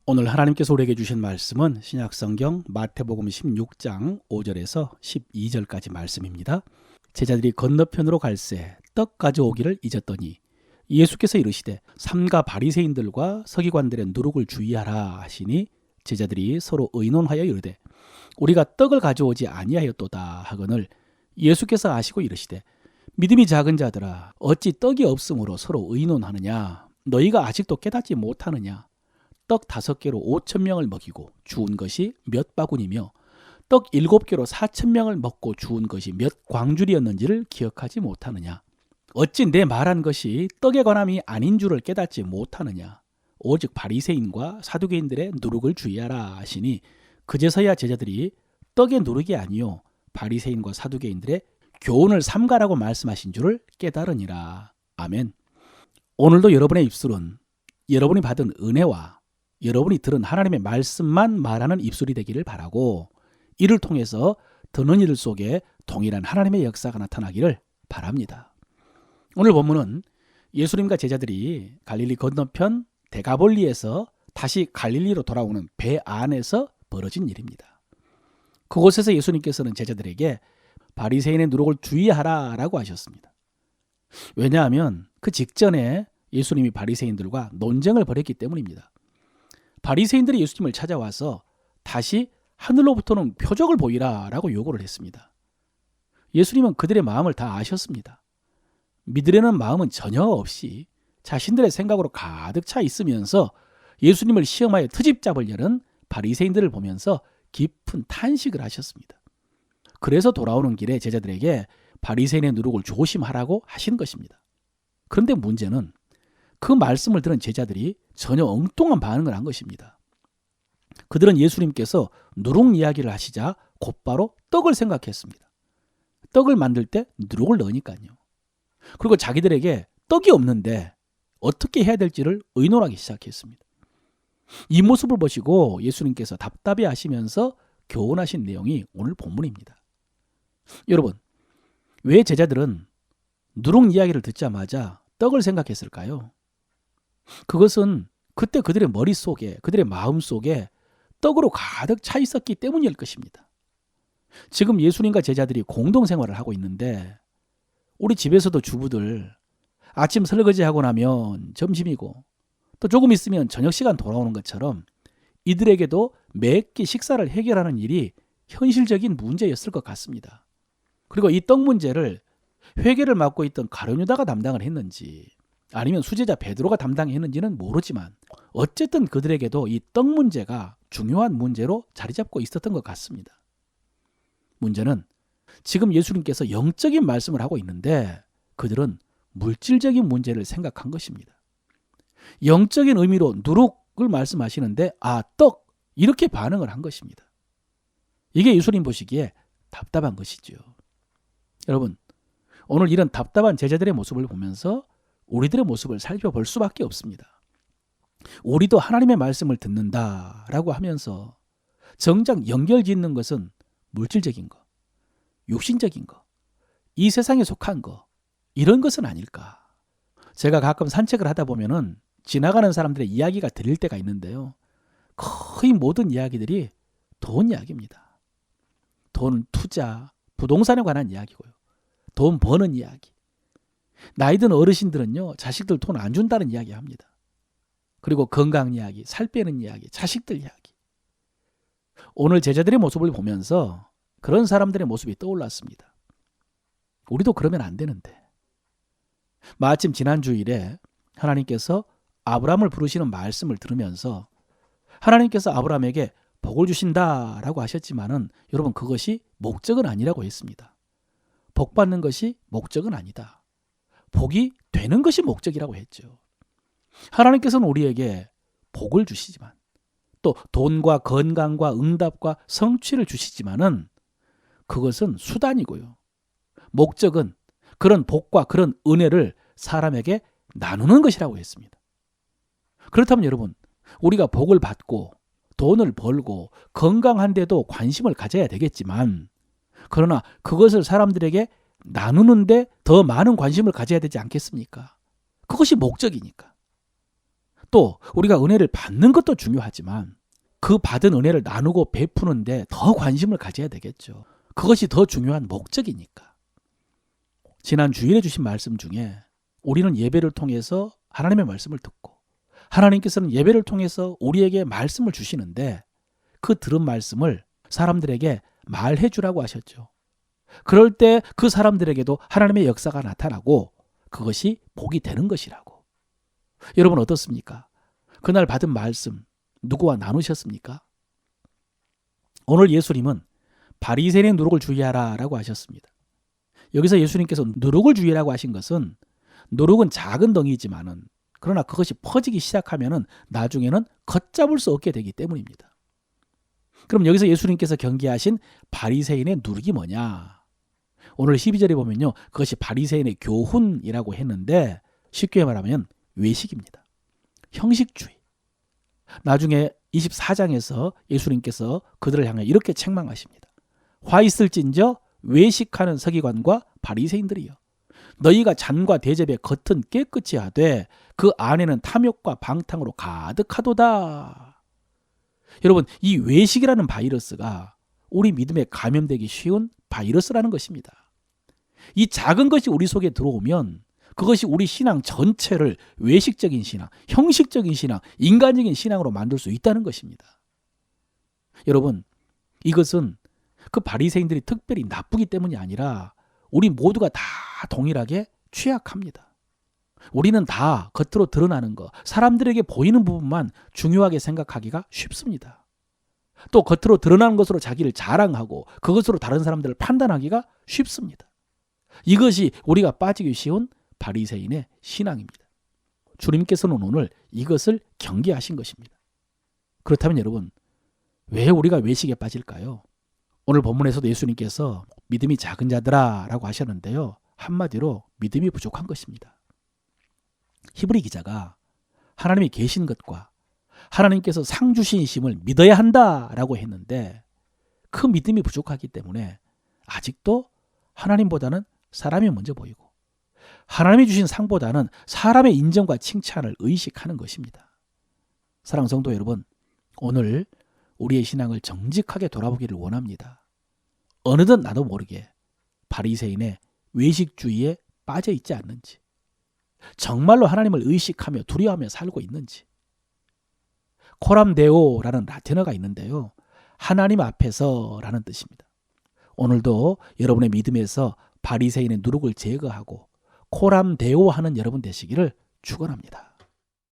오늘 하나님께서 우리에게 주신 말씀은 신약성경 마태복음 16장 5절에서 12절까지 말씀입니다. 제자들이 건너편으로 갈새 떡 가져오기를 잊었더니 예수께서 이르시되 삼가 바리새인들과 서기관들의 누룩을 주의하라 하시니 제자들이 서로 의논하여 이르되 우리가 떡을 가져오지 아니하였도다 하거늘 예수께서 아시고 이르시되 믿음이 작은 자들아 어찌 떡이 없으므로 서로 의논하느냐 너희가 아직도 깨닫지 못하느냐 떡 5개로 5,000명을 먹이고 주운 것이 몇 바구니며 떡 7개로 4,000명을 먹고 주운 것이 몇 광줄이었는지를 기억하지 못하느냐. 어찌 내 말한 것이 떡에 관함이 아닌 줄을 깨닫지 못하느냐. 오직 바리새인과 사두개인들의 누룩을 주의하라 하시니 그제서야 제자들이 떡의 누룩이 아니요 바리새인과 사두개인들의 교훈을 삼가라고 말씀하신 줄을 깨달으니라. 아멘. 오늘도 여러분의 입술은 여러분이 받은 은혜와 여러분이 들은 하나님의 말씀만 말하는 입술이 되기를 바라고 이를 통해서 듣는 이들 속에 동일한 하나님의 역사가 나타나기를 바랍니다. 오늘 본문은 예수님과 제자들이 갈릴리 건너편 데가볼리에서 다시 갈릴리로 돌아오는 배 안에서 벌어진 일입니다. 그곳에서 예수님께서는 제자들에게 바리새인의 누룩을 주의하라라고 하셨습니다. 왜냐하면 그 직전에 예수님이 바리새인들과 논쟁을 벌였기 때문입니다. 바리새인들이 예수님을 찾아와서 다시 하늘로부터는 표적을 보이라라고 요구를 했습니다. 예수님은 그들의 마음을 다 아셨습니다. 믿으려는 마음은 전혀 없이 자신들의 생각으로 가득 차 있으면서 예수님을 시험하여 트집 잡으려는 바리새인들을 보면서 깊은 탄식을 하셨습니다. 그래서 돌아오는 길에 제자들에게 바리새인의 누룩을 조심하라고 하신 것입니다. 그런데 문제는 그 말씀을 들은 제자들이 전혀 엉뚱한 반응을 한 것입니다. 그들은 예수님께서 누룩 이야기를 하시자 곧바로 떡을 생각했습니다. 떡을 만들 때 누룩을 넣으니까요. 그리고 자기들에게 떡이 없는데 어떻게 해야 될지를 의논하기 시작했습니다. 이 모습을 보시고 예수님께서 답답해 하시면서 교훈하신 내용이 오늘 본문입니다. 여러분, 왜 제자들은 누룩 이야기를 듣자마자 떡을 생각했을까요? 그것은 그때 그들의 머릿속에, 그들의 마음속에 떡으로 가득 차 있었기 때문일 것입니다. 지금 예수님과 제자들이 공동생활을 하고 있는데 우리 집에서도 주부들 아침 설거지하고 나면 점심이고 또 조금 있으면 저녁 시간 돌아오는 것처럼 이들에게도 매 끼 식사를 해결하는 일이 현실적인 문제였을 것 같습니다. 그리고 이 떡 문제를 회계를 맡고 있던 가룟유다가 담당을 했는지 아니면 수제자 베드로가 담당했는지는 모르지만 어쨌든 그들에게도 이 떡 문제가 중요한 문제로 자리 잡고 있었던 것 같습니다. 문제는 지금 예수님께서 영적인 말씀을 하고 있는데 그들은 물질적인 문제를 생각한 것입니다. 영적인 의미로 누룩을 말씀하시는데 떡 이렇게 반응을 한 것입니다. 이게 예수님 보시기에 답답한 것이죠. 여러분, 오늘 이런 답답한 제자들의 모습을 보면서 우리들의 모습을 살펴볼 수밖에 없습니다. 우리도 하나님의 말씀을 듣는다라고 하면서 정작 연결짓는 것은 물질적인 거, 육신적인 거, 이 세상에 속한 거, 이런 것은 아닐까. 제가 가끔 산책을 하다 보면은 지나가는 사람들의 이야기가 들릴 때가 있는데요. 거의 모든 이야기들이 돈 이야기입니다. 돈, 투자, 부동산에 관한 이야기고요. 돈 버는 이야기. 나이 든 어르신들은요, 자식들 돈 안 준다는 이야기 합니다. 그리고 건강 이야기, 살 빼는 이야기, 자식들 이야기. 오늘 제자들의 모습을 보면서 그런 사람들의 모습이 떠올랐습니다. 우리도 그러면 안 되는데. 마침 지난 주일에 하나님께서 아브라함을 부르시는 말씀을 들으면서 하나님께서 아브라함에게 복을 주신다라고 하셨지만은 여러분 그것이 목적은 아니라고 했습니다. 복 받는 것이 목적은 아니다. 복이 되는 것이 목적이라고 했죠. 하나님께서는 우리에게 복을 주시지만 또 돈과 건강과 응답과 성취를 주시지만은 그것은 수단이고요. 목적은 그런 복과 그런 은혜를 사람에게 나누는 것이라고 했습니다. 그렇다면 여러분, 우리가 복을 받고 돈을 벌고 건강한데도 관심을 가져야 되겠지만 그러나 그것을 사람들에게 나누는데 더 많은 관심을 가져야 되지 않겠습니까? 그것이 목적이니까. 또 우리가 은혜를 받는 것도 중요하지만 그 받은 은혜를 나누고 베푸는데 더 관심을 가져야 되겠죠. 그것이 더 중요한 목적이니까. 지난 주일에 주신 말씀 중에 우리는 예배를 통해서 하나님의 말씀을 듣고 하나님께서는 예배를 통해서 우리에게 말씀을 주시는데 그 들은 말씀을 사람들에게 말해 주라고 하셨죠. 그럴 때 그 사람들에게도 하나님의 역사가 나타나고 그것이 복이 되는 것이라고. 여러분 어떻습니까? 그날 받은 말씀 누구와 나누셨습니까? 오늘 예수님은 바리새인의 누룩을 주의하라 라고 하셨습니다. 여기서 예수님께서 누룩을 주의라고 하신 것은 누룩은 작은 덩이지만은 그러나 그것이 퍼지기 시작하면은 나중에는 걷잡을 수 없게 되기 때문입니다. 그럼 여기서 예수님께서 경계하신 바리새인의 누룩이 뭐냐? 오늘 12절에 보면요. 그것이 바리새인의 교훈이라고 했는데 쉽게 말하면 외식입니다. 형식주의. 나중에 24장에서 예수님께서 그들을 향해 이렇게 책망하십니다. 화 있을진저 외식하는 서기관과 바리새인들이여. 너희가 잔과 대접의 겉은 깨끗이 하되 그 안에는 탐욕과 방탕으로 가득하도다. 여러분, 이 외식이라는 바이러스가 우리 믿음에 감염되기 쉬운 바이러스라는 것입니다. 이 작은 것이 우리 속에 들어오면 그것이 우리 신앙 전체를 외식적인 신앙, 형식적인 신앙, 인간적인 신앙으로 만들 수 있다는 것입니다. 여러분, 이것은 그 바리새인들이 특별히 나쁘기 때문이 아니라 우리 모두가 다 동일하게 취약합니다. 우리는 다 겉으로 드러나는 것, 사람들에게 보이는 부분만 중요하게 생각하기가 쉽습니다. 또 겉으로 드러나는 것으로 자기를 자랑하고 그것으로 다른 사람들을 판단하기가 쉽습니다. 이것이 우리가 빠지기 쉬운 바리새인의 신앙입니다. 주님께서는 오늘 이것을 경계하신 것입니다. 그렇다면 여러분, 왜 우리가 외식에 빠질까요? 오늘 본문에서도 예수님께서 믿음이 작은 자들아 라고 하셨는데요. 한마디로 믿음이 부족한 것입니다. 히브리 기자가 하나님이 계신 것과 하나님께서 상 주신심을 믿어야 한다라고 했는데 그 믿음이 부족하기 때문에 아직도 하나님보다는 사람이 먼저 보이고 하나님이 주신 상보다는 사람의 인정과 칭찬을 의식하는 것입니다. 사랑하는 성도 여러분, 오늘 우리의 신앙을 정직하게 돌아보기를 원합니다. 어느덧 나도 모르게 바리새인의 외식주의에 빠져 있지 않는지, 정말로 하나님을 의식하며 두려워하며 살고 있는지. 코람데오라는 라틴어가 있는데요. 하나님 앞에서라는 뜻입니다. 오늘도 여러분의 믿음에서 바리새인의 누룩을 제거하고 코람데오 하는 여러분 되시기를 축원합니다.